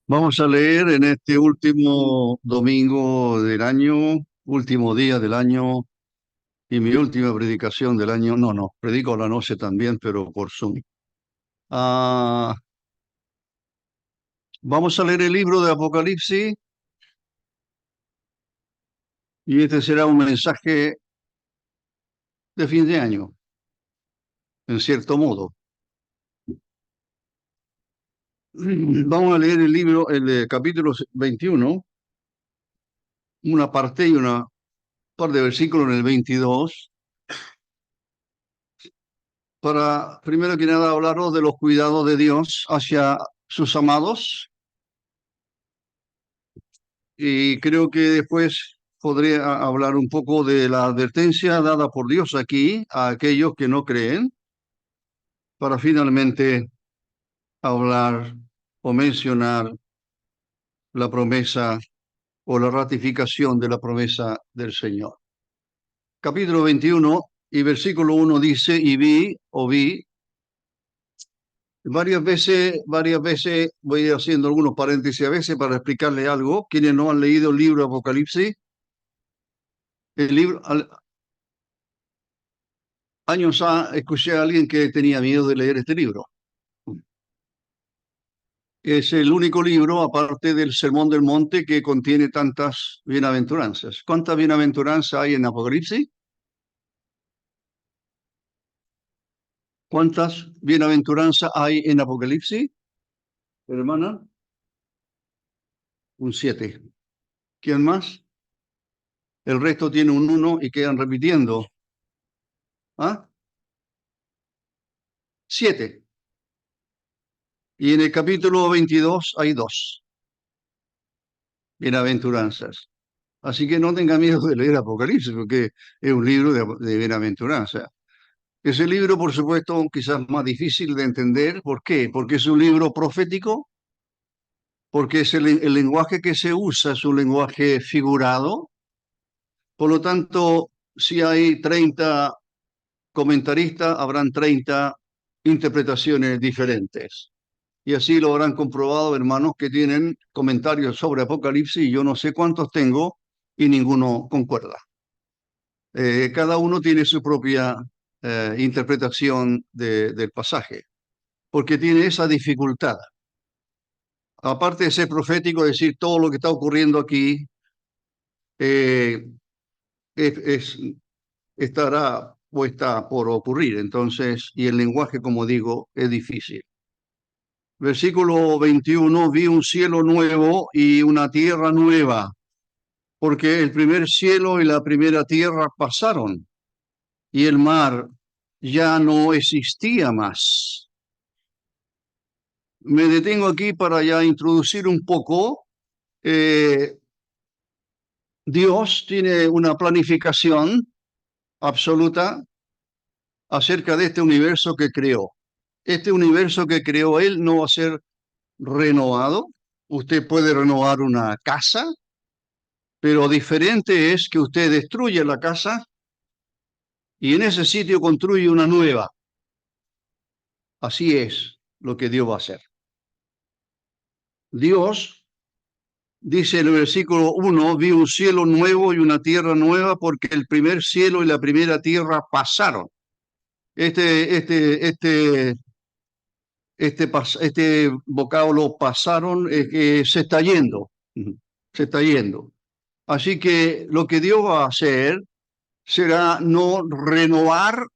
Vamos a leer en este último domingo del año, último día del año y mi última predicación del año. No, predico a la noche también, pero por Zoom. Ah, Vamos a leer el libro de Apocalipsis y este será un mensaje de fin de año, en cierto modo. Vamos a leer el libro, capítulo 21, una parte y una par de versículos en el 22, para, primero que nada, hablaros de los cuidados de Dios hacia sus amados. Y creo que después podré hablar un poco de la advertencia dada por Dios aquí a aquellos que no creen, para finalmente hablar o mencionar la promesa o la ratificación de la promesa del Señor. Capítulo 21 y versículo 1 dice, y vi o vi, varias veces voy haciendo algunos paréntesis a veces para explicarle algo. Quienes no han leído el libro de Apocalipsis, el libro, años escuché a alguien que tenía miedo de leer este libro. Es el único libro, aparte del Sermón del Monte, que contiene tantas bienaventuranzas. ¿Cuántas bienaventuranzas hay en Apocalipsis? ¿Cuántas bienaventuranzas hay en Apocalipsis, hermana? Un 7. ¿Quién más? El resto tiene un 1 y quedan repitiendo. ¿Ah? 7. Y en el capítulo 22 hay 2 bienaventuranzas. Así que no tenga miedo de leer Apocalipsis, porque es un libro de bienaventuranza. Ese libro, por supuesto, quizás más difícil de entender. ¿Por qué? Porque es un libro profético, porque es el lenguaje que se usa, es un lenguaje figurado. Por lo tanto, si hay 30 comentaristas, habrán 30 interpretaciones diferentes. Y así lo habrán comprobado, hermanos, que tienen comentarios sobre Apocalipsis, y yo no sé cuántos tengo, y ninguno concuerda. Cada uno tiene su propia interpretación del pasaje, porque tiene esa dificultad. Aparte de ser profético, decir todo lo que está ocurriendo aquí eh, es, es- estará o está por ocurrir. Entonces, y el lenguaje, como digo, es difícil. Versículo 21, vi un cielo nuevo y una tierra nueva, porque el primer cielo y la primera tierra pasaron, y el mar ya no existía más. Me detengo aquí para ya introducir un poco. Eh, Dios tiene una planificación absoluta acerca de este universo que creó. Este universo que creó Él no va a ser renovado. Usted puede renovar una casa, pero diferente es que usted destruye la casa y en ese sitio construye una nueva. Así es lo que Dios va a hacer. Dios dice en el versículo 1, vi un cielo nuevo y una tierra nueva porque el primer cielo y la primera tierra pasaron. Este, este vocablo pasaron se está yendo, se está yendo. Así que lo que Dios va a hacer será no renovar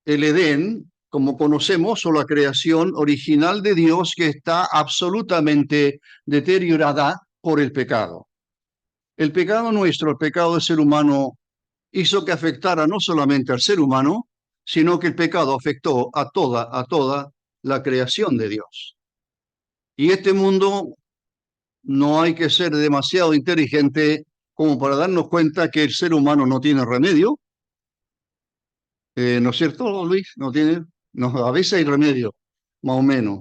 el Edén como conocemos o la creación original de Dios que está absolutamente deteriorada por el pecado. El pecado nuestro, el pecado del ser humano, hizo que afectara no solamente al ser humano, sino que el pecado afectó a toda la creación de Dios. Y este mundo no hay que ser demasiado inteligente como para darnos cuenta que el ser humano no tiene remedio. ¿No es cierto, Luis? No tiene, no, a veces hay remedio, más o menos.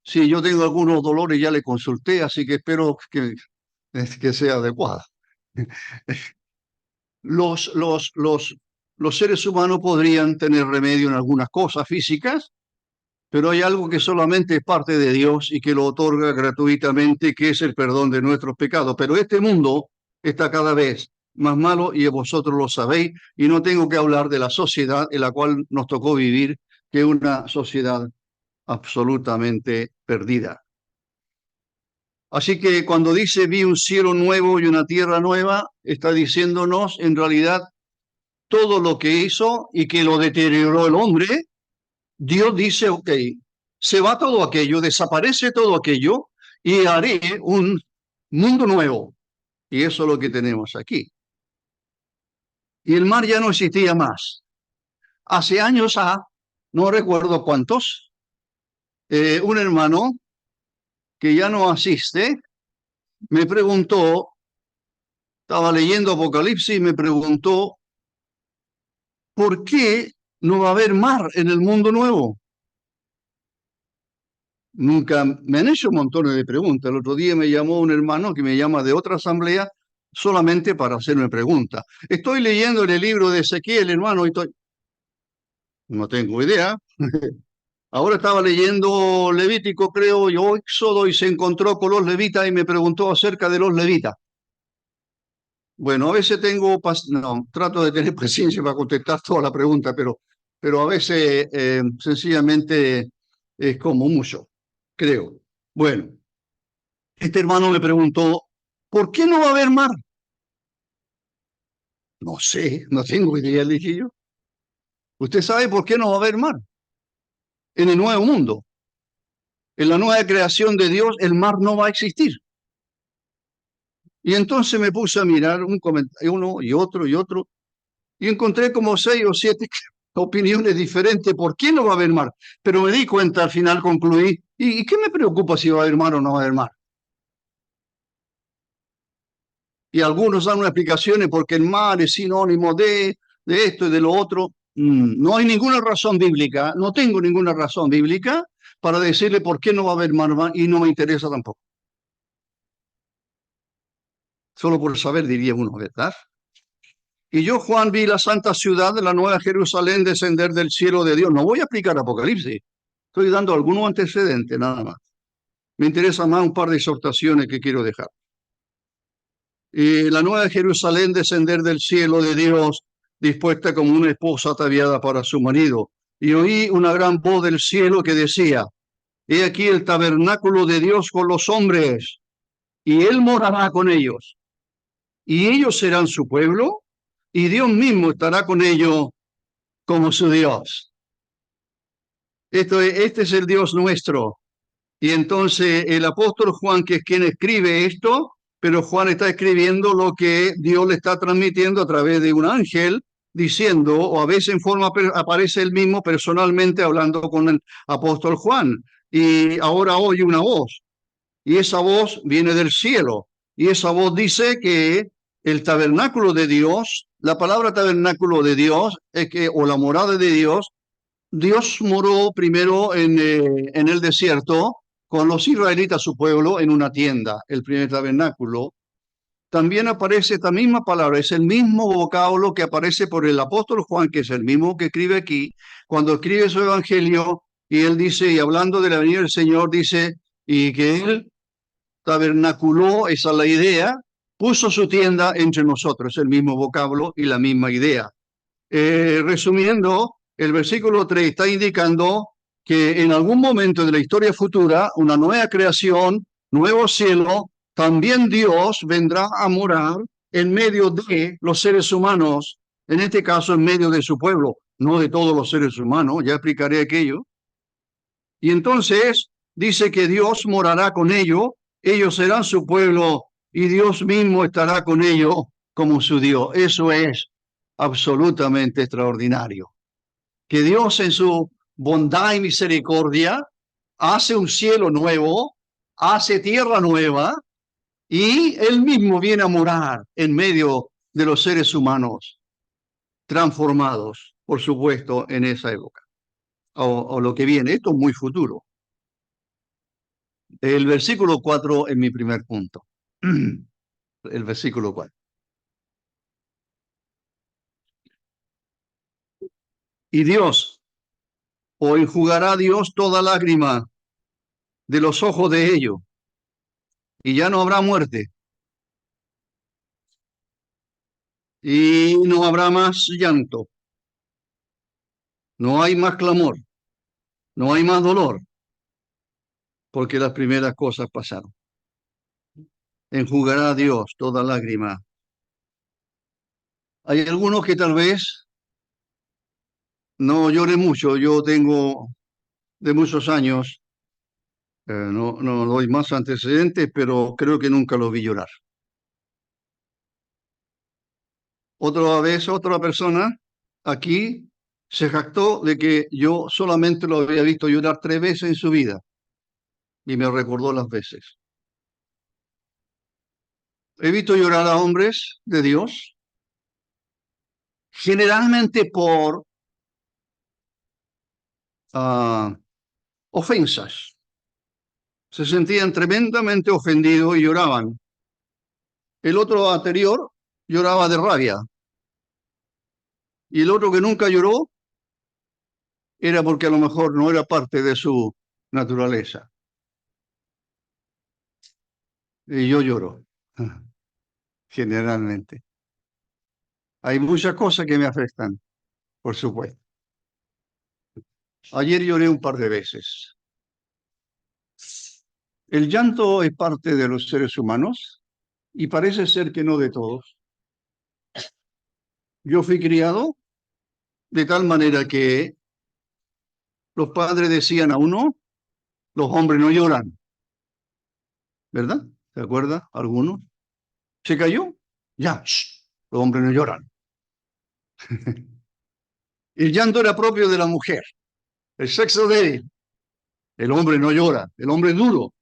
Sí, yo tengo algunos dolores, ya le consulté, así que espero que sea adecuada. Los, los seres humanos podrían tener remedio en algunas cosas físicas, pero hay algo que solamente es parte de Dios y que lo otorga gratuitamente, que es el perdón de nuestros pecados. Pero este mundo está cada vez más malo y vosotros lo sabéis, y no tengo que hablar de la sociedad en la cual nos tocó vivir, que es una sociedad absolutamente perdida. Así que cuando dice vi un cielo nuevo y una tierra nueva, está diciéndonos en realidad todo lo que hizo y que lo deterioró el hombre. Dios dice, ok, se va todo aquello, desaparece todo aquello y haré un mundo nuevo. Y eso es lo que tenemos aquí. Y el mar ya no existía más. Hace años, no recuerdo cuántos, un hermano que ya no asiste me preguntó, estaba leyendo Apocalipsis y me preguntó, ¿por qué no va a haber mar en el mundo nuevo? Nunca me han hecho montones de preguntas. El otro día me llamó un hermano que me llama de otra asamblea solamente para hacerme preguntas. Estoy leyendo el libro de Ezequiel, hermano, y no tengo idea. Ahora estaba leyendo Levítico, creo, y Éxodo, y se encontró con los levitas y me preguntó acerca de los levitas. Bueno, a veces no, trato de tener paciencia para contestar toda la pregunta, pero a veces sencillamente es como mucho, creo. Bueno, este hermano me preguntó, ¿por qué no va a haber mar? No sé, no tengo idea, le dije yo. ¿Usted sabe por qué no va a haber mar en el nuevo mundo? En la nueva creación de Dios, el mar no va a existir. Y entonces me puse a mirar un comentario, uno y otro, y encontré como 6 o 7 opiniones diferentes. ¿Por qué no va a haber mar? Pero me di cuenta, al final concluí, ¿y qué me preocupa si va a haber mar o no va a haber mar? Y algunos dan unas explicaciones porque el mar es sinónimo de esto y de lo otro. No hay ninguna razón bíblica, no tengo ninguna razón bíblica para decirle por qué no va a haber mar y no me interesa tampoco. Solo por saber diría uno, ¿verdad? Y yo, Juan, vi la santa ciudad de la Nueva Jerusalén descender del cielo de Dios. No voy a explicar Apocalipsis, estoy dando algunos antecedentes nada más. Me interesa más un par de exhortaciones que quiero dejar. Y la Nueva Jerusalén descender del cielo de Dios, dispuesta como una esposa ataviada para su marido. Y oí una gran voz del cielo que decía, he aquí el tabernáculo de Dios con los hombres, y él morará con ellos. Y ellos serán su pueblo, y Dios mismo estará con ellos como su Dios. Este es el Dios nuestro. Y entonces el apóstol Juan, que es quien escribe esto, pero Juan está escribiendo lo que Dios le está transmitiendo a través de un ángel, diciendo, o a veces en forma aparece él mismo personalmente hablando con el apóstol Juan. Y ahora oye una voz, y esa voz viene del cielo, y esa voz dice que el tabernáculo de Dios, la palabra tabernáculo de Dios, es que, o la morada de Dios moró primero en el desierto con los israelitas, su pueblo, en una tienda, el primer tabernáculo. También aparece esta misma palabra, es el mismo vocablo que aparece por el apóstol Juan, que es el mismo que escribe aquí, cuando escribe su evangelio, y él dice, y hablando de la venida del Señor, dice, y que él tabernaculó, esa es la idea, puso su tienda entre nosotros, el mismo vocablo y la misma idea. Resumiendo, el versículo 3 está indicando que en algún momento de la historia futura, una nueva creación, nuevo cielo, también Dios vendrá a morar en medio de los seres humanos, en este caso en medio de su pueblo, no de todos los seres humanos, ya explicaré aquello. Y entonces dice que Dios morará con ellos serán su pueblo y Dios mismo estará con ellos como su Dios. Eso es absolutamente extraordinario. Que Dios en su bondad y misericordia hace un cielo nuevo, hace tierra nueva y Él mismo viene a morar en medio de los seres humanos transformados, por supuesto, en esa época. O lo que viene, esto es muy futuro. El versículo 4 es mi primer punto. El versículo 4. Y Dios o enjugará Dios toda lágrima de los ojos de ellos, y ya no habrá muerte, y no habrá más llanto, no hay más clamor, no hay más dolor, porque las primeras cosas pasaron. Enjugará Dios toda lágrima. Hay algunos que tal vez no lloren mucho. Yo tengo de muchos años, no doy más antecedentes, pero creo que nunca lo vi llorar. Otra vez, otra persona aquí se jactó de que yo solamente lo había visto llorar 3 veces en su vida y me recordó las veces. He visto llorar a hombres de Dios, generalmente por ah, ofensas. Se sentían tremendamente ofendidos y lloraban. El otro anterior lloraba de rabia y el otro que nunca lloró era porque a lo mejor no era parte de su naturaleza. Y yo lloro, generalmente. Hay muchas cosas que me afectan, por supuesto. Ayer lloré un par de veces. El llanto es parte de los seres humanos y parece ser que no de todos. Yo fui criado de tal manera que los padres decían a uno, los hombres no lloran, ¿verdad? ¿Se acuerda alguno? ¿Se cayó? Ya, shh, los hombres no lloran. El llanto era propio de la mujer, el sexo débil. El hombre no llora, el hombre es duro.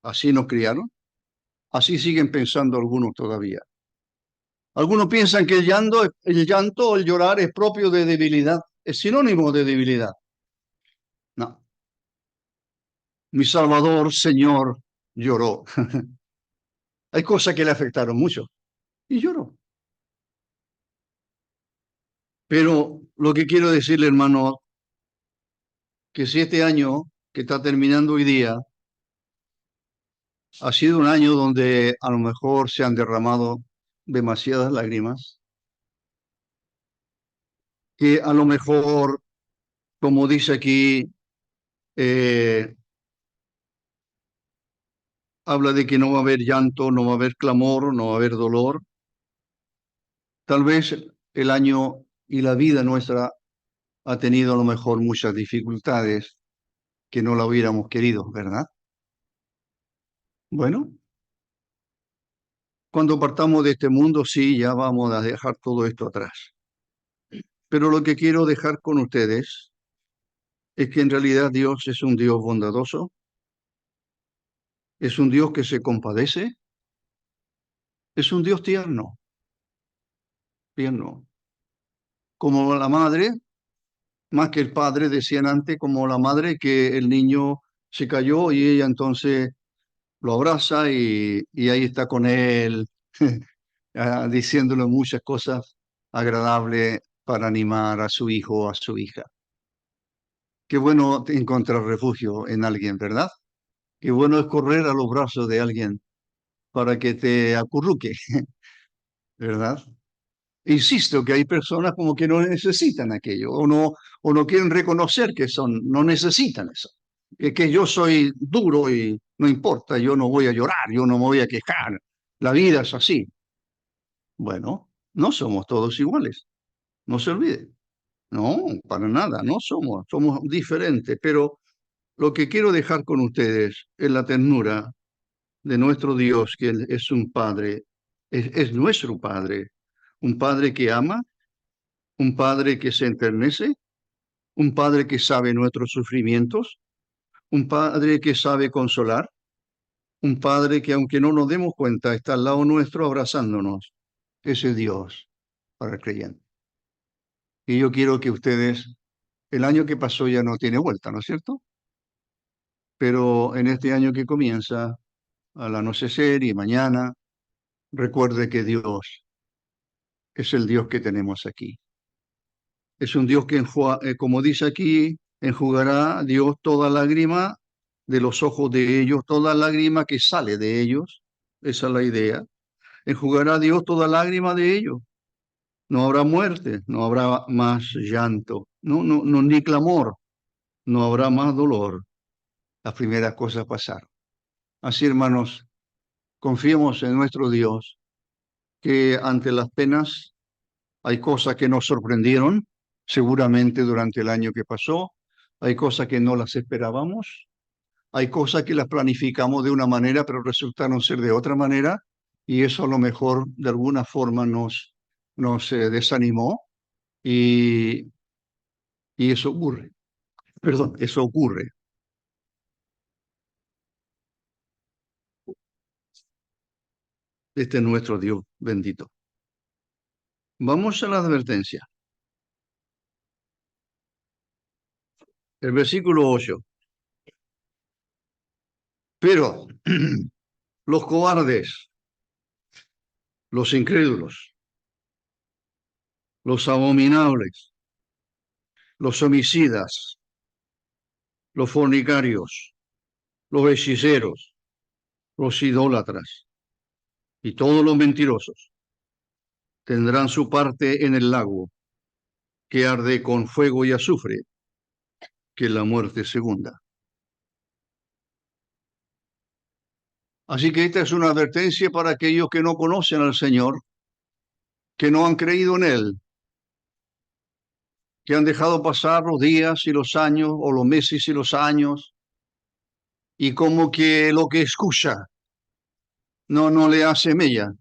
Así nos criaron, así siguen pensando algunos todavía. Algunos piensan que el llanto o el llorar es propio de debilidad, es sinónimo de debilidad. No, mi Salvador, Señor, lloró. Hay cosas que le afectaron mucho y lloró. Pero lo que quiero decirle, hermano, que si este año que está terminando hoy día ha sido un año donde a lo mejor se han derramado demasiadas lágrimas, que a lo mejor, como dice aquí, eh, habla de que no va a haber llanto, no va a haber clamor, no va a haber dolor. Tal vez el año y la vida nuestra ha tenido a lo mejor muchas dificultades que no la hubiéramos querido, ¿verdad? Bueno, cuando partamos de este mundo, sí, ya vamos a dejar todo esto atrás. Pero lo que quiero dejar con ustedes es que en realidad Dios es un Dios bondadoso, es un Dios que se compadece, es un Dios tierno, tierno. Como la madre, más que el padre, decían antes, como la madre que el niño se cayó y ella entonces lo abraza y ahí está con él, diciéndole muchas cosas agradables para animar a su hijo o a su hija. Qué bueno encontrar refugio en alguien, ¿verdad? Qué bueno es correr a los brazos de alguien para que te acurruque, ¿verdad? Insisto que hay personas como que no necesitan aquello o no quieren reconocer que son, no necesitan eso. Que yo soy duro y no importa, yo no voy a llorar, yo no me voy a quejar. La vida es así. Bueno, no somos todos iguales, no se olvide. No, para nada, no somos, somos diferentes, pero lo que quiero dejar con ustedes es la ternura de nuestro Dios, que Él es un Padre, es nuestro Padre, un Padre que ama, un Padre que se enternece, un Padre que sabe nuestros sufrimientos, un Padre que sabe consolar, un Padre que aunque no nos demos cuenta está al lado nuestro abrazándonos. Ese Dios para el creyente. Y yo quiero que ustedes, el año que pasó ya no tiene vuelta, ¿no es cierto? Pero en este año que comienza, al anochecer y mañana, recuerde que Dios es el Dios que tenemos aquí. Es un Dios que, como dice aquí, enjugará Dios toda lágrima de los ojos de ellos, toda lágrima que sale de ellos. Esa es la idea. Enjugará Dios toda lágrima de ellos. No habrá muerte, no habrá más llanto, no, ni clamor, no habrá más dolor. Las primeras cosas pasaron. Así, hermanos, confiemos en nuestro Dios, que ante las penas hay cosas que nos sorprendieron, seguramente durante el año que pasó, hay cosas que no las esperábamos, hay cosas que las planificamos de una manera, pero resultaron ser de otra manera, y eso a lo mejor de alguna forma nos desanimó, y, y eso ocurre. Perdón, eso ocurre. Este es nuestro Dios bendito. Vamos a la advertencia. El versículo 8. Pero los cobardes, los incrédulos, los abominables, los homicidas, los fornicarios, los hechiceros, los idólatras y todos los mentirosos tendrán su parte en el lago que arde con fuego y azufre, que es la muerte segunda. Así que esta es una advertencia para aquellos que no conocen al Señor, que no han creído en Él, que han dejado pasar los días y los años, o los meses y los años, y como que lo que escucha no le hace mella,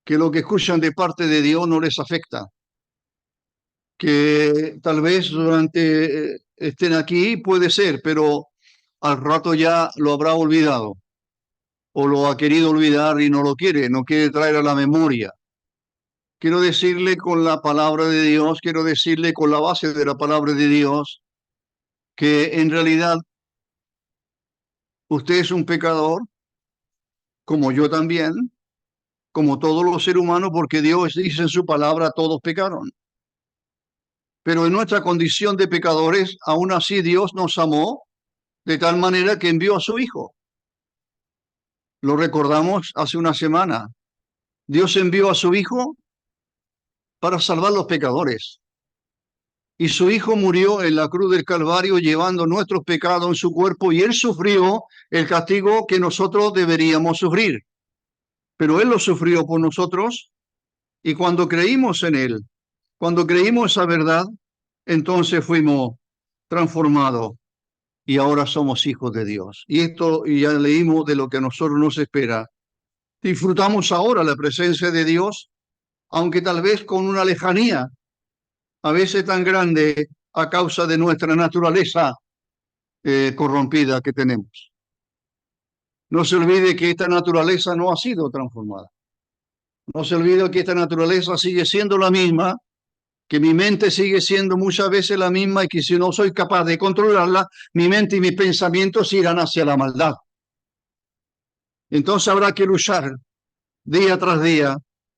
que lo que escuchan de parte de Dios no les afecta, que tal vez durante estén aquí, puede ser, pero al rato ya lo habrá olvidado, o lo ha querido olvidar y no quiere traer a la memoria. Quiero decirle con la palabra de Dios, quiero decirle con la base de la palabra de Dios, que en realidad usted es un pecador, como yo también, como todos los seres humanos, porque Dios dice en su palabra, todos pecaron. Pero en nuestra condición de pecadores, aún así Dios nos amó de tal manera que envió a su Hijo. Lo recordamos hace una semana. Dios envió a su Hijo para salvar los pecadores. Y su Hijo murió en la cruz del Calvario llevando nuestros pecados en su cuerpo y Él sufrió el castigo que nosotros deberíamos sufrir. Pero Él lo sufrió por nosotros y cuando creímos en Él, cuando creímos esa verdad, entonces fuimos transformados y ahora somos hijos de Dios. Y esto y ya leímos de lo que a nosotros nos espera. Disfrutamos ahora la presencia de Dios, aunque tal vez con una lejanía, a veces tan grande a causa de nuestra naturaleza corrompida que tenemos. No se olvide que esta naturaleza no ha sido transformada. No se olvide que esta naturaleza sigue siendo la misma, que mi mente sigue siendo muchas veces la misma y que si no soy capaz de controlarla, mi mente y mis pensamientos irán hacia la maldad. Entonces habrá que luchar día tras día,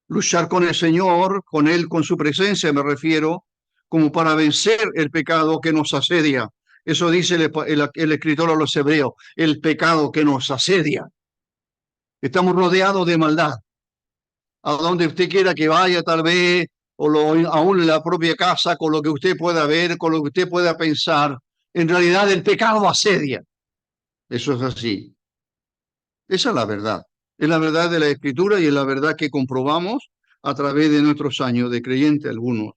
luchar con el Señor, con Él, con su presencia me refiero, como para vencer el pecado que nos asedia. Eso dice el escritor a los hebreos, el pecado que nos asedia. Estamos rodeados de maldad. A donde usted quiera que vaya, tal vez, aún en la propia casa, con lo que usted pueda ver, con lo que usted pueda pensar, en realidad el pecado asedia. Eso es así. Esa es la verdad. Es la verdad de la Escritura y es la verdad que comprobamos a través de nuestros años de creyente algunos.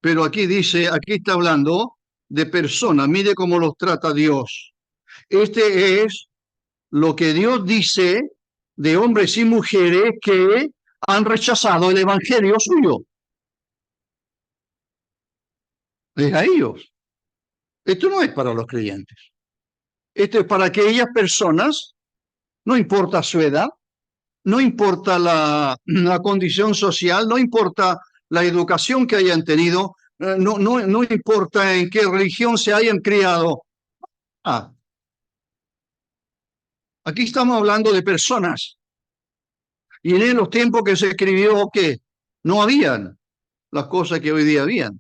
Pero aquí dice, aquí está hablando de personas. Mire cómo los trata Dios. Este es lo que Dios dice de hombres y mujeres que han rechazado el evangelio suyo. Es a ellos. Esto no es para los creyentes. Esto es para aquellas personas, no importa su edad, no importa la condición social, no importa la educación que hayan tenido, no importa en qué religión se hayan criado. Aquí estamos hablando de personas. Y en los tiempos que se escribió, que no habían las cosas que hoy día habían.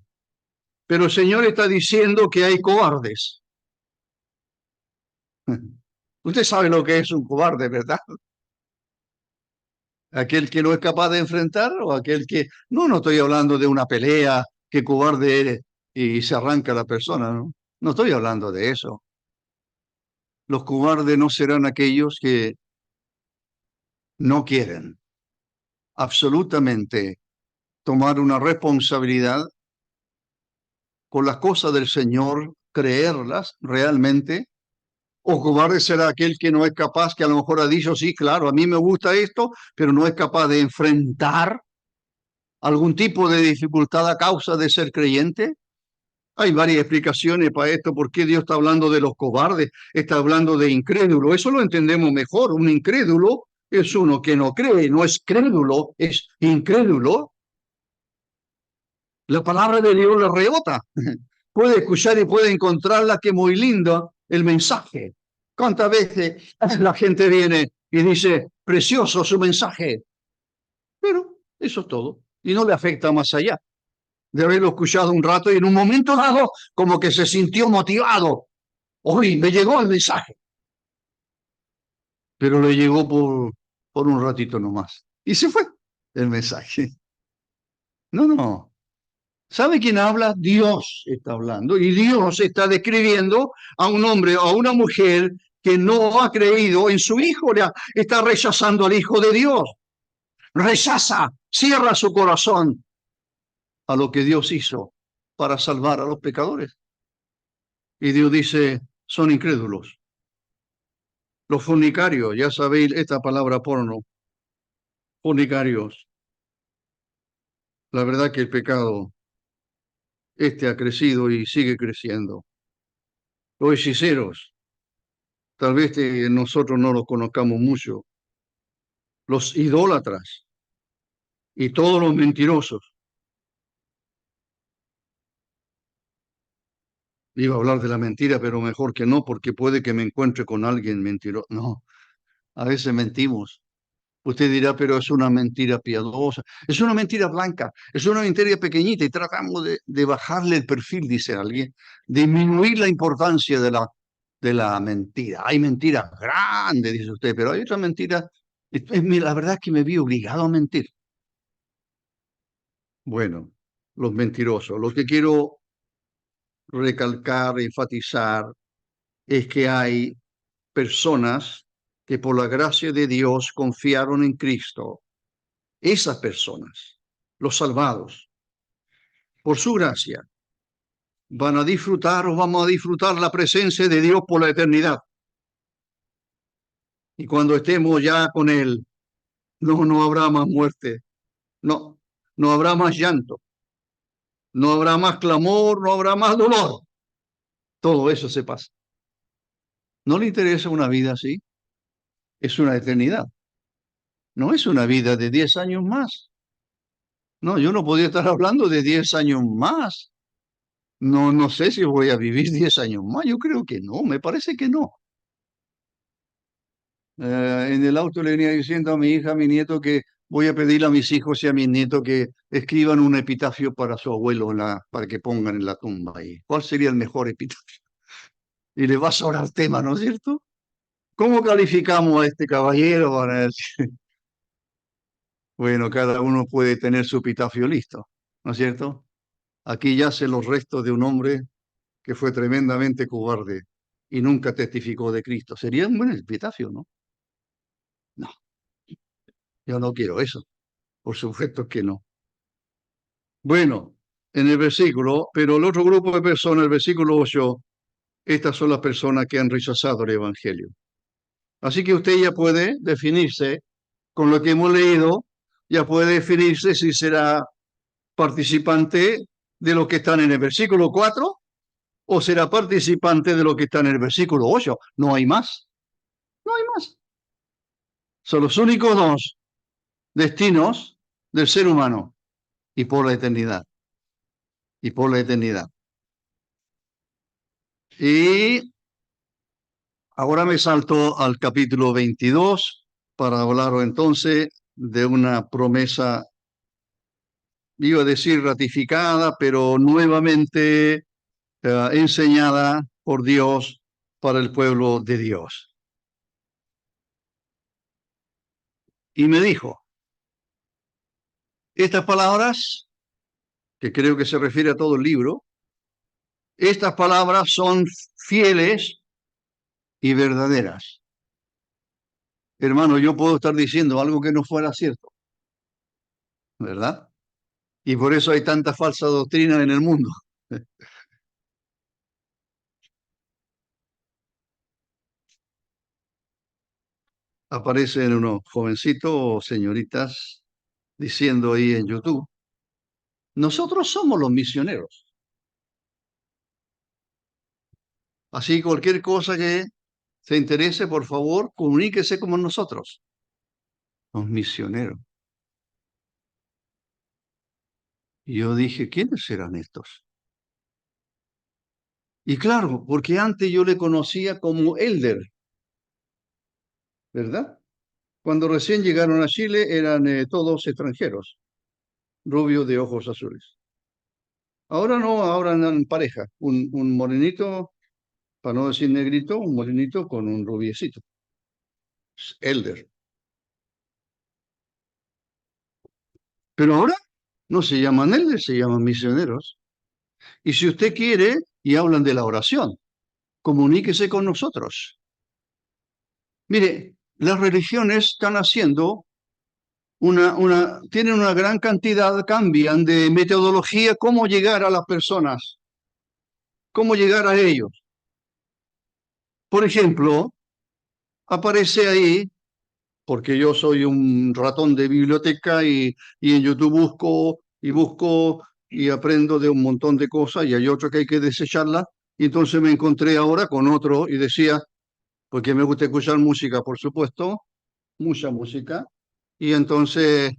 Pero el Señor está diciendo que hay cobardes. Usted sabe lo que es un cobarde, ¿verdad? Aquel que no es capaz de enfrentar o aquel que... No, no estoy hablando de una pelea, que cobarde eres y se arranca la persona, ¿no? No estoy hablando de eso. Los cobardes no serán aquellos que no quieren absolutamente tomar una responsabilidad con las cosas del Señor, creerlas realmente. O cobarde será aquel que no es capaz, que a lo mejor ha dicho, sí, claro, a mí me gusta esto, pero no es capaz de enfrentar algún tipo de dificultad a causa de ser creyente. Hay varias explicaciones para esto, por qué Dios está hablando de los cobardes, está hablando de incrédulos. Eso lo entendemos mejor. Un incrédulo es uno que no cree, no es crédulo, es incrédulo. La palabra de Dios le rebota. Puede escuchar y puede encontrarla, que muy lindo el mensaje. ¿Cuántas veces la gente viene y dice, precioso su mensaje? Pero eso es todo. Y no le afecta más allá de haberlo escuchado un rato y en un momento dado como que se sintió motivado. Hoy me llegó el mensaje, pero le llegó por un ratito nomás. Y se fue el mensaje. No, no. ¿Sabe quién habla? Dios está hablando. Y Dios está describiendo a un hombre o a una mujer que no ha creído en su hijo. Está rechazando al Hijo de Dios. Rechaza, cierra su corazón a lo que Dios hizo para salvar a los pecadores. Y Dios dice, son incrédulos. Los fornicarios, ya sabéis esta palabra porno, fornicarios. La verdad que el pecado, este ha crecido y sigue creciendo. Los hechiceros, tal vez nosotros no los conozcamos mucho. Los idólatras y todos los mentirosos. Iba a hablar de la mentira, pero mejor que no, porque puede que me encuentre con alguien mentiroso. No, a veces mentimos. Usted dirá, pero es una mentira piadosa, es una mentira blanca, es una mentira pequeñita y tratamos de bajarle el perfil, dice alguien, disminuir la importancia de la mentira. Hay mentiras grandes, dice usted, pero hay otra mentira. La verdad es que me vi obligado a mentir. Bueno, los mentirosos. Lo que quiero recalcar, enfatizar, es que hay personas que por la gracia de Dios confiaron en Cristo. Esas personas, los salvados, por su gracia, van a disfrutar o vamos a disfrutar la presencia de Dios por la eternidad. Y cuando estemos ya con Él, no habrá más muerte, no habrá más llanto, no habrá más clamor, no habrá más dolor. Todo eso se pasa. ¿No le interesa una vida así? Es una eternidad. No es una vida de 10 años más. No, yo no podía estar hablando de 10 años más. No sé si voy a vivir 10 años más. Yo creo que no, me parece que no. En el auto le venía diciendo a mi hija, a mi nieto, que voy a pedirle a mis hijos y a mis nietos que escriban un epitafio para su abuelo para que pongan en la tumba ahí. ¿Cuál sería el mejor epitafio? Y le va a sobrar tema, ¿no es cierto? ¿Cómo calificamos a este caballero? Para decir? Bueno, cada uno puede tener su epitafio listo, ¿no es cierto? Aquí yacen los restos de un hombre que fue tremendamente cobarde y nunca testificó de Cristo. Sería un buen epitafio, ¿no? No, yo no quiero eso. Por supuesto que no. Bueno, en el versículo, pero el otro grupo de personas, el versículo 8, estas son las personas que han rechazado el Evangelio. Así que usted ya puede definirse con lo que hemos leído, ya puede definirse si será participante de lo que están en el versículo 4 o será participante de lo que está en el versículo 8. No hay más. No hay más. Son los únicos dos destinos del ser humano y por la eternidad. Y por la eternidad. Y ahora me salto al capítulo 22 para hablar entonces de una promesa iba a decir ratificada, pero nuevamente enseñada por Dios para el pueblo de Dios. Y me dijo, estas palabras, que creo que se refiere a todo el libro, estas palabras son fieles y verdaderas. Hermano, yo puedo estar diciendo algo que no fuera cierto, ¿verdad? Y por eso hay tanta falsa doctrina en el mundo. Aparecen unos jovencitos o señoritas diciendo ahí en YouTube, nosotros somos los misioneros. Así cualquier cosa que se interese, por favor, comuníquese con nosotros. Los misioneros. Y yo dije, ¿quiénes serán estos? Y claro, porque antes yo le conocía como Elder, ¿verdad? Cuando recién llegaron a Chile eran todos extranjeros, rubios de ojos azules. Ahora no, ahora andan en pareja, un morenito, para no decir negrito, un morenito con un rubiecito. Elder. Pero ahora no se llaman Elder, se llaman misioneros. Y si usted quiere, y hablan de la oración, comuníquese con nosotros. Mire, las religiones están haciendo tienen una gran cantidad, cambian de metodología, cómo llegar a las personas, cómo llegar a ellos. Por ejemplo, aparece ahí, porque yo soy un ratón de biblioteca y en YouTube busco y aprendo de un montón de cosas y hay otro que hay que desecharla. Y entonces me encontré ahora con otro y decía, porque me gusta escuchar música, por supuesto, mucha música. Y entonces,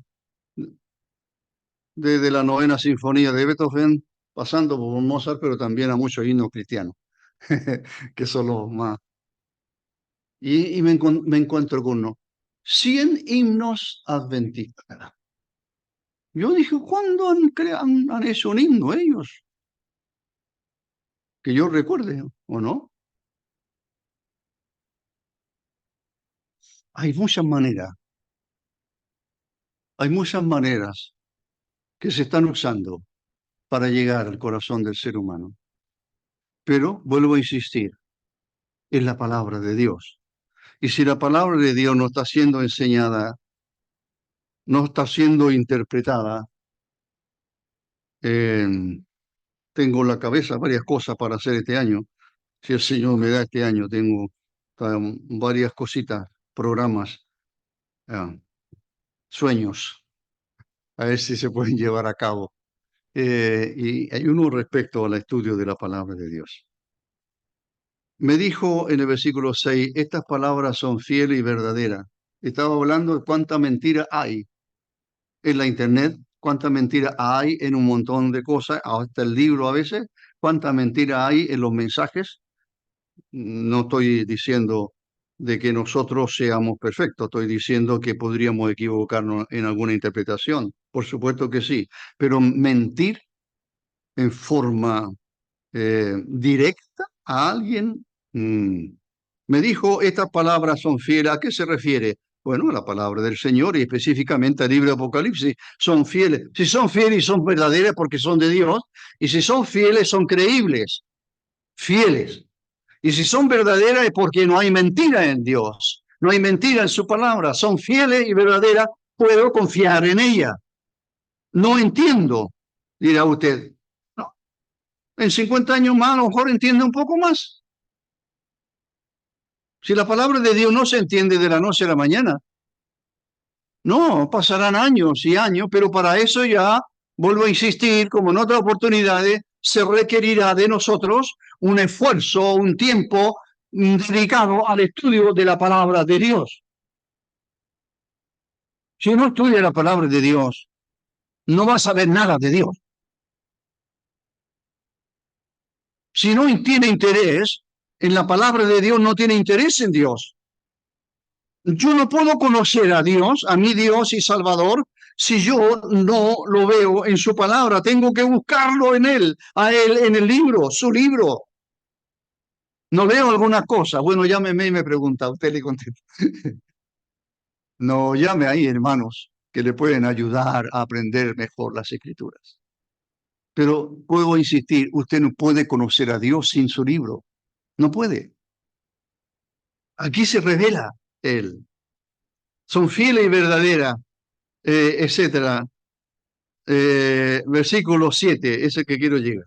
desde la novena sinfonía de Beethoven, pasando por Mozart, pero también a muchos himnos cristianos, que son los más. Y me encuentro con uno. 100 himnos adventistas. Yo dije, ¿cuándo han hecho un himno ellos? Que yo recuerde, ¿o no? Hay hay muchas maneras que se están usando para llegar al corazón del ser humano. Pero vuelvo a insistir, es la palabra de Dios. Y si la palabra de Dios no está siendo enseñada, no está siendo interpretada, eh, tengo en la cabeza varias cosas para hacer este año. Si el Señor me da este año, tengo varias cositas, programas, eh, sueños, a ver si se pueden llevar a cabo. Y hay uno respecto al estudio de la palabra de Dios. Me dijo en el versículo 6, estas palabras son fieles y verdaderas. Estaba hablando de cuánta mentira hay en la internet, cuánta mentira hay en un montón de cosas, hasta el libro a veces, cuánta mentira hay en los mensajes. No estoy diciendo de que nosotros seamos perfectos, estoy diciendo que podríamos equivocarnos en alguna interpretación, por supuesto que sí, pero mentir en forma directa a alguien, me dijo, estas palabras son fieles, ¿a qué se refiere? Bueno, a la palabra del Señor y específicamente al libro de Apocalipsis, son fieles. Si son fieles y son verdaderas porque son de Dios, y si son fieles son creíbles, fieles. Y si son verdaderas es porque no hay mentira en Dios, no hay mentira en su palabra, son fieles y verdaderas, puedo confiar en ella. No entiendo, dirá usted. No, en 50 años más a lo mejor entiende un poco más. Si la palabra de Dios no se entiende de la noche a la mañana, no, pasarán años y años, pero para eso ya, vuelvo a insistir, como en otras oportunidades, se requerirá de nosotros un esfuerzo, un tiempo dedicado al estudio de la palabra de Dios. Si no estudia la palabra de Dios, no vas a saber nada de Dios. Si no tiene interés en la palabra de Dios, no tiene interés en Dios. Yo no puedo conocer a Dios, a mi Dios y Salvador, Si yo no lo veo en su palabra, tengo que buscarlo en él, a él en el libro, su libro. No leo alguna cosa. Bueno, llámeme y me pregunta, usted le contesta. No, llame ahí, hermanos, que le pueden ayudar a aprender mejor las escrituras. Pero puedo insistir, usted no puede conocer a Dios sin su libro. No puede. Aquí se revela Él. Son fieles y verdaderas, etcétera. Versículo 7, ese que quiero llegar.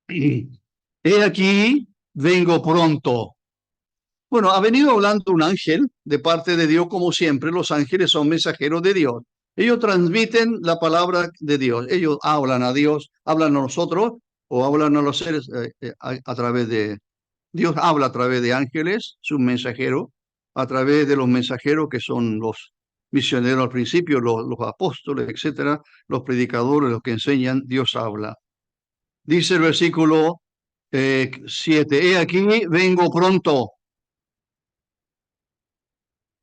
He aquí, vengo pronto. Bueno, ha venido hablando un ángel de parte de Dios, como siempre. Los ángeles son mensajeros de Dios. Ellos transmiten la palabra de Dios. Ellos hablan a Dios, hablan a nosotros o hablan a los seres a través de... Dios habla a través de ángeles, sus mensajeros, a través de los mensajeros que son los misioneros al principio, los apóstoles, etcétera, los predicadores, los que enseñan, Dios habla. Dice el versículo 7, he aquí, vengo pronto.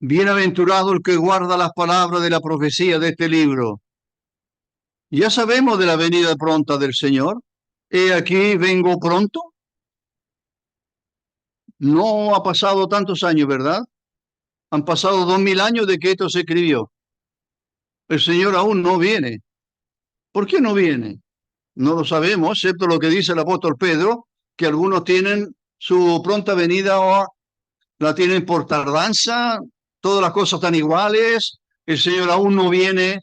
Bienaventurado el que guarda las palabras de la profecía de este libro. Ya sabemos de la venida pronta del Señor. He aquí, vengo pronto. No ha pasado tantos años, ¿verdad? Han pasado 2000 años de que esto se escribió. El Señor aún no viene. ¿Por qué no viene? No lo sabemos, excepto lo que dice el apóstol Pedro, que algunos tienen su pronta venida o la tienen por tardanza, todas las cosas están iguales, el Señor aún no viene.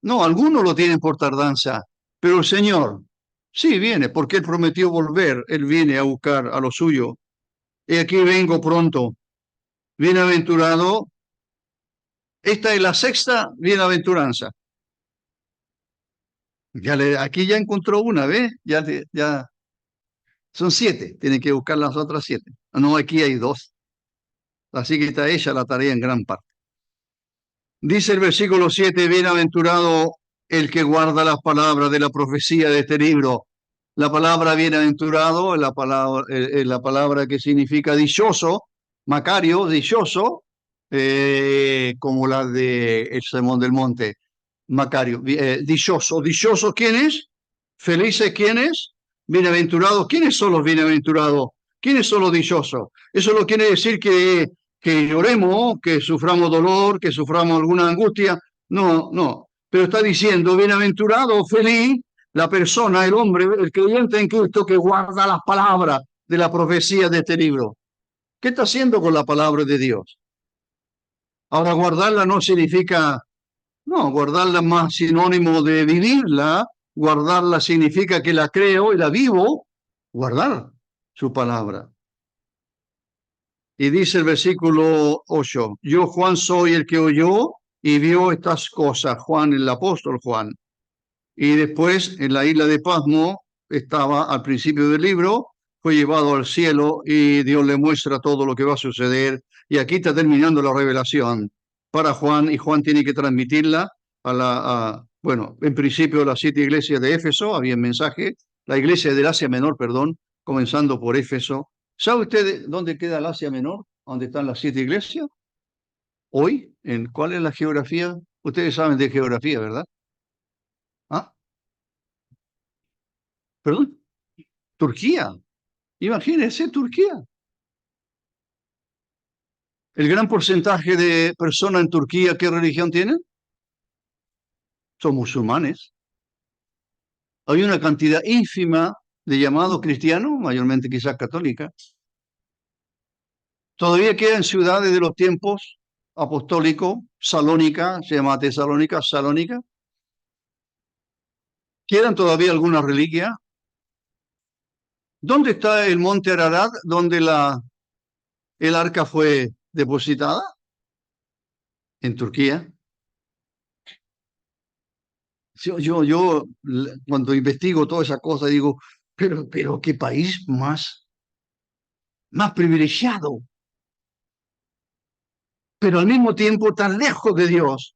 No, algunos lo tienen por tardanza, pero el Señor sí viene, porque Él prometió volver, Él viene a buscar a lo suyo. Y aquí vengo pronto. Bienaventurado. Esta es la sexta bienaventuranza. Aquí ya encontró una, ¿ves? Ya son 7, tienen que buscar las otras 7. No, aquí hay 2. Así que está ella la tarea en gran parte. Dice el versículo 7, bienaventurado el que guarda las palabras de la profecía de este libro. La palabra bienaventurado la palabra que significa dichoso, Macario, dichoso, como la de el Sermón del Monte. Macario, dichoso. ¿Dichoso quién es? ¿Felices quién es? Bienaventurados. ¿Quiénes son los bienaventurados? ¿Quiénes son los dichosos? Eso no quiere decir que lloremos, que suframos dolor, que suframos alguna angustia. No, no. Pero está diciendo, bienaventurado, feliz, la persona, el hombre, el creyente en Cristo que guarda las palabras de la profecía de este libro. ¿Qué está haciendo con la palabra de Dios? Ahora, guardarla no significa, no, guardarla es más sinónimo de vivirla. Guardarla significa que la creo y la vivo. Guardar su palabra. Y dice el versículo 8, yo Juan soy el que oyó y vio estas cosas, Juan, el apóstol Juan. Y después en la isla de Pasmo estaba al principio del libro, fue llevado al cielo y Dios le muestra todo lo que va a suceder. Y aquí está terminando la revelación para Juan y Juan tiene que transmitirla bueno, en principio las 7 iglesias de Éfeso, había un mensaje, la iglesia del Asia Menor, perdón, comenzando por Éfeso. ¿Sabe usted dónde queda el Asia Menor? ¿Dónde están las 7 iglesias? Hoy, ¿cuál es la geografía? Ustedes saben de geografía, ¿verdad? ¿Ah? ¿Perdón? Turquía. Imagínense, Turquía. El gran porcentaje de personas en Turquía, ¿qué religión tienen? Son musulmanes. Hay una cantidad ínfima de llamados cristianos, mayormente quizás católicas. Todavía quedan ciudades de los tiempos apostólicos, Salónica, se llama Tesalónica, Salónica. Quedan todavía algunas reliquias. ¿Dónde está el monte Ararat, donde el arca fue depositada? En Turquía. Cuando investigo toda esa cosa digo, pero qué país más privilegiado, pero al mismo tiempo tan lejos de Dios,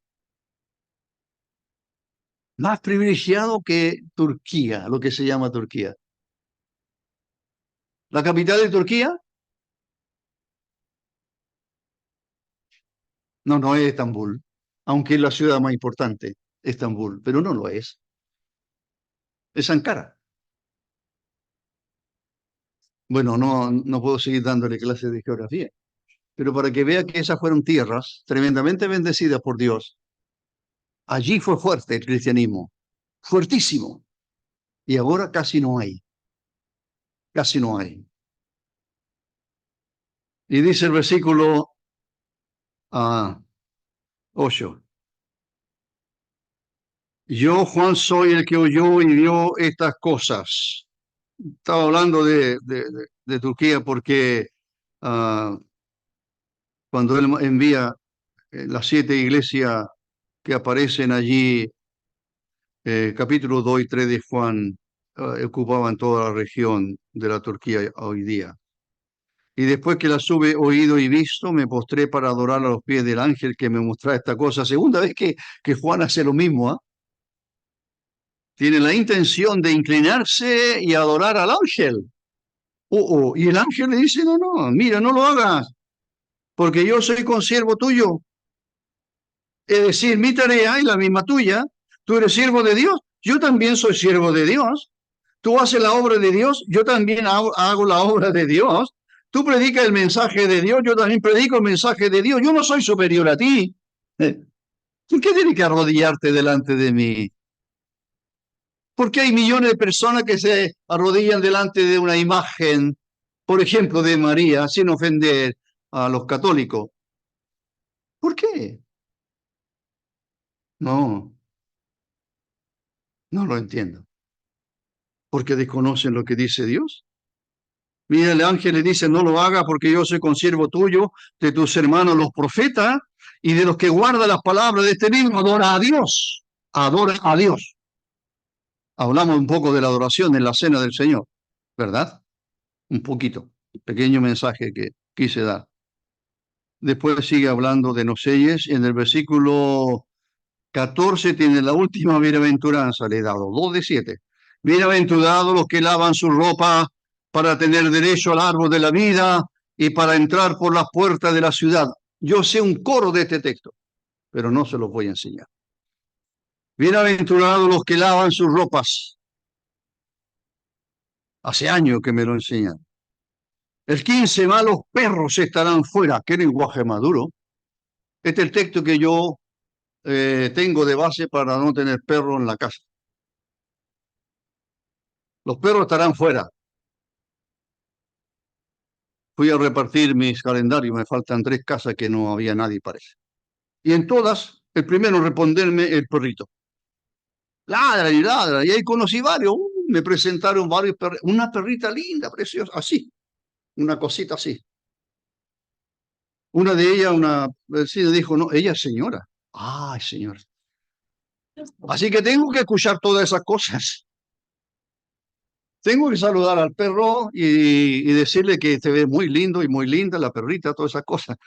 más privilegiado que Turquía, lo que se llama Turquía. La capital de Turquía, no es Estambul. aunque es la ciudad más importante, Estambul, pero no lo es Ankara. Bueno, no puedo seguir dándole clases de geografía, pero para que vea que esas fueron tierras tremendamente bendecidas por Dios. Allí fue fuerte el cristianismo, fuertísimo, y ahora casi no hay. Y dice el versículo 8. Yo, Juan, soy el que oyó y vio estas cosas. Estaba hablando de Turquía porque ah, cuando él envía las 7 iglesias que aparecen allí, capítulo 2 y 3 de Juan, ocupaban toda la región de la Turquía hoy día. Y después que las hube oído y visto, me postré para adorar a los pies del ángel que me mostraba esta cosa. Segunda vez que Juan hace lo mismo, ¿ah? Tiene la intención de inclinarse y adorar al ángel. Y el ángel le dice, no, no, mira, no lo hagas, porque yo soy consiervo tuyo. Es decir, mi tarea es la misma tuya. Tú eres siervo de Dios, yo también soy siervo de Dios. Tú haces la obra de Dios, yo también hago la obra de Dios. Tú predicas el mensaje de Dios, yo también predico el mensaje de Dios. Yo no soy superior a ti. ¿Por qué tienes que arrodillarte delante de mí? ¿Por qué hay millones de personas que se arrodillan delante de una imagen, por ejemplo, de María, sin ofender a los católicos? ¿Por qué? No, no lo entiendo. Porque desconocen lo que dice Dios. Mira, el ángel le dice, no lo hagas porque yo soy consiervo tuyo, de tus hermanos los profetas, y de los que guardan las palabras de este libro, adora a Dios. Adora a Dios. Hablamos un poco de la adoración en la cena del Señor, ¿verdad? Un poquito, pequeño mensaje que quise dar. Después sigue hablando de no selles. En el versículo 14 tiene la última bienaventuranza, le he dado 2 de 7. Bienaventurados los que lavan su ropa para tener derecho al árbol de la vida y para entrar por las puertas de la ciudad. Yo sé un coro de este texto, pero no se los voy a enseñar. Bienaventurados los que lavan sus ropas. Hace años que me lo enseñan. El 15, malos perros estarán fuera. Qué lenguaje maduro. Este es el texto que yo tengo de base para no tener perro en la casa. Los perros estarán fuera. Fui a repartir mis calendarios, me faltan 3 casas que no había nadie, parece. Y en todas, el primero en responderme, el perrito. Ladra, y ahí conocí varios. Me presentaron varios perritos. Una perrita linda, preciosa, así, una cosita así. Una de ellas, una vecina dijo, no, ella es señora. Ay, señor. Así que tengo que escuchar todas esas cosas. Tengo que saludar al perro y decirle que te ve muy lindo y muy linda la perrita, todas esas cosas.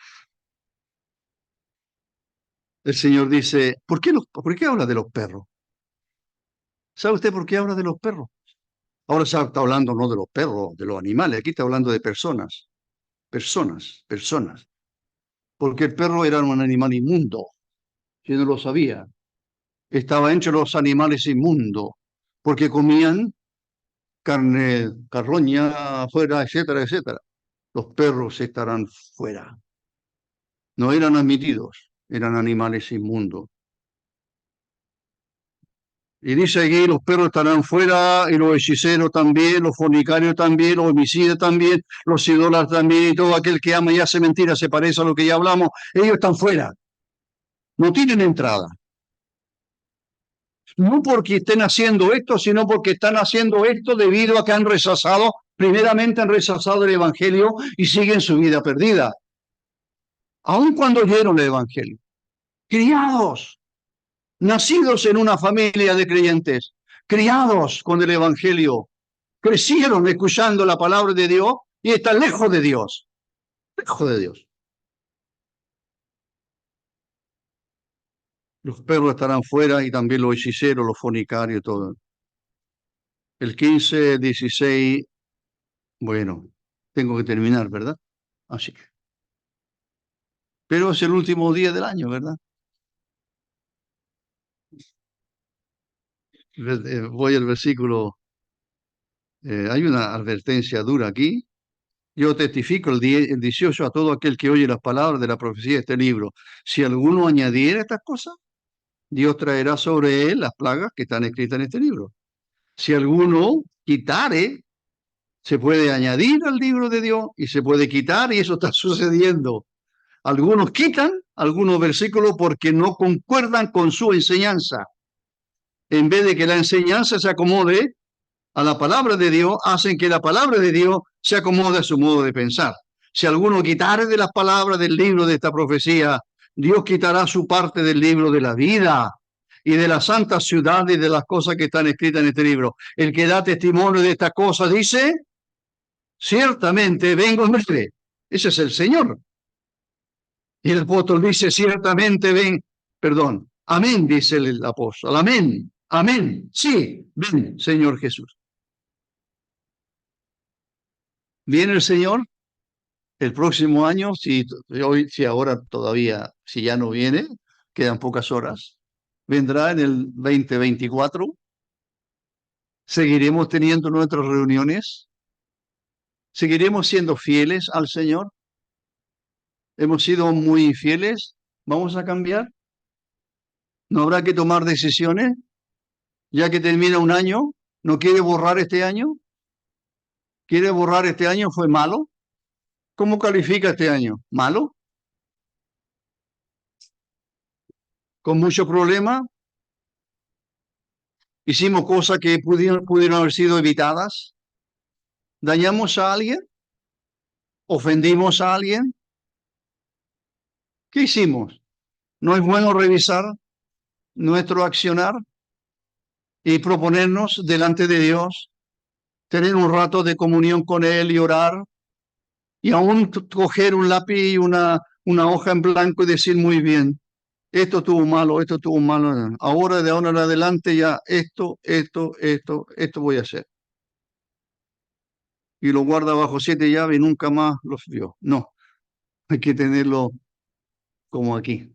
El Señor dice, ¿por qué habla de los perros? ¿Sabe usted por qué habla de los perros? Ahora se está hablando no de los perros, de los animales, aquí está hablando de personas, personas. Porque el perro era un animal inmundo, si no lo sabía. Estaba entre los animales inmundos, porque comían carne, carroña afuera, etcétera, etcétera. Los perros estarán fuera. No eran admitidos, eran animales inmundos. Y dice aquí, los perros estarán fuera, y los hechiceros también, los fornicarios también, los homicidas también, los idólatras también, y todo aquel que ama y hace mentira, se parece a lo que ya hablamos, ellos están fuera, no tienen entrada. No porque estén haciendo esto, sino porque están haciendo esto debido a que han rechazado, primeramente han rechazado el Evangelio y siguen su vida perdida. Aun cuando oyeron el Evangelio. Criados, nacidos en una familia de creyentes, criados con el Evangelio, crecieron escuchando la palabra de Dios y están lejos de Dios. Lejos de Dios. Los perros estarán fuera y también los hechiceros, los fornicarios, todo. El 15, 16, bueno, tengo que terminar, ¿verdad? Así que. Pero es el último día del año, ¿verdad? Voy al versículo, hay una advertencia dura aquí. Yo testifico el 18 a todo aquel que oye las palabras de la profecía de este libro. Si alguno añadiera estas cosas, Dios traerá sobre él las plagas que están escritas en este libro. Si alguno quitare, se puede añadir al libro de Dios y se puede quitar, y eso está sucediendo. Algunos quitan algunos versículos porque no concuerdan con su enseñanza. En vez de que la enseñanza se acomode a la palabra de Dios, hacen que la palabra de Dios se acomode a su modo de pensar. Si alguno quitare de las palabras del libro de esta profecía, Dios quitará su parte del libro de la vida y de la santa ciudad y de las cosas que están escritas en este libro. El que da testimonio de estas cosas dice, ciertamente vengo en breve. Ese es el Señor. Y el apóstol dice, ciertamente ven, perdón, amén, dice el apóstol, amén, amén, sí, ven, Señor Jesús. Viene el Señor el próximo año, si ahora todavía, si ya no viene, quedan pocas horas, vendrá en el 2024, seguiremos teniendo nuestras reuniones, seguiremos siendo fieles al Señor, hemos sido muy fieles, vamos a cambiar, no habrá que tomar decisiones, ya que termina un año, no quiere borrar este año, quiere borrar este año, fue malo. ¿Cómo califica este año? ¿Malo? ¿Con mucho problema? ¿Hicimos cosas que pudieron haber sido evitadas? ¿Dañamos a alguien? ¿Ofendimos a alguien? ¿Qué hicimos? ¿No es bueno revisar nuestro accionar y proponernos delante de Dios, tener un rato de comunión con Él y orar, y aún coger un lápiz y una hoja en blanco y decir muy bien, esto estuvo malo, esto estuvo malo, ahora de ahora en adelante ya esto voy a hacer? Y lo guarda bajo 7 llaves y nunca más los vio. No, hay que tenerlo como aquí.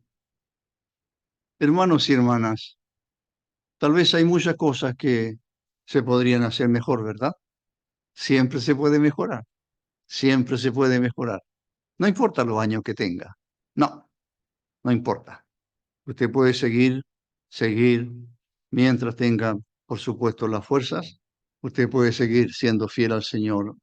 Hermanos y hermanas, tal vez hay muchas cosas que se podrían hacer mejor, ¿verdad? Siempre se puede mejorar, siempre se puede mejorar. No importa los años que tenga, no, no importa. Usted puede seguir, mientras tenga, por supuesto, las fuerzas. Usted puede seguir siendo fiel al Señor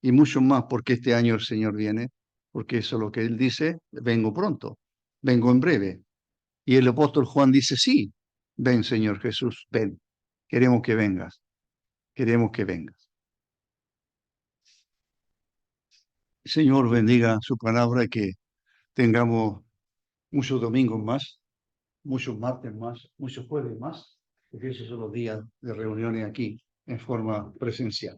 y mucho más porque este año el Señor viene, porque eso es lo que Él dice, vengo pronto, vengo en breve. Y el apóstol Juan dice, sí, ven Señor Jesús, ven, queremos que vengas, queremos que vengas. Señor, bendiga su palabra y que tengamos muchos domingos más, muchos martes más, muchos jueves más, porque esos son los días de reuniones aquí en forma presencial.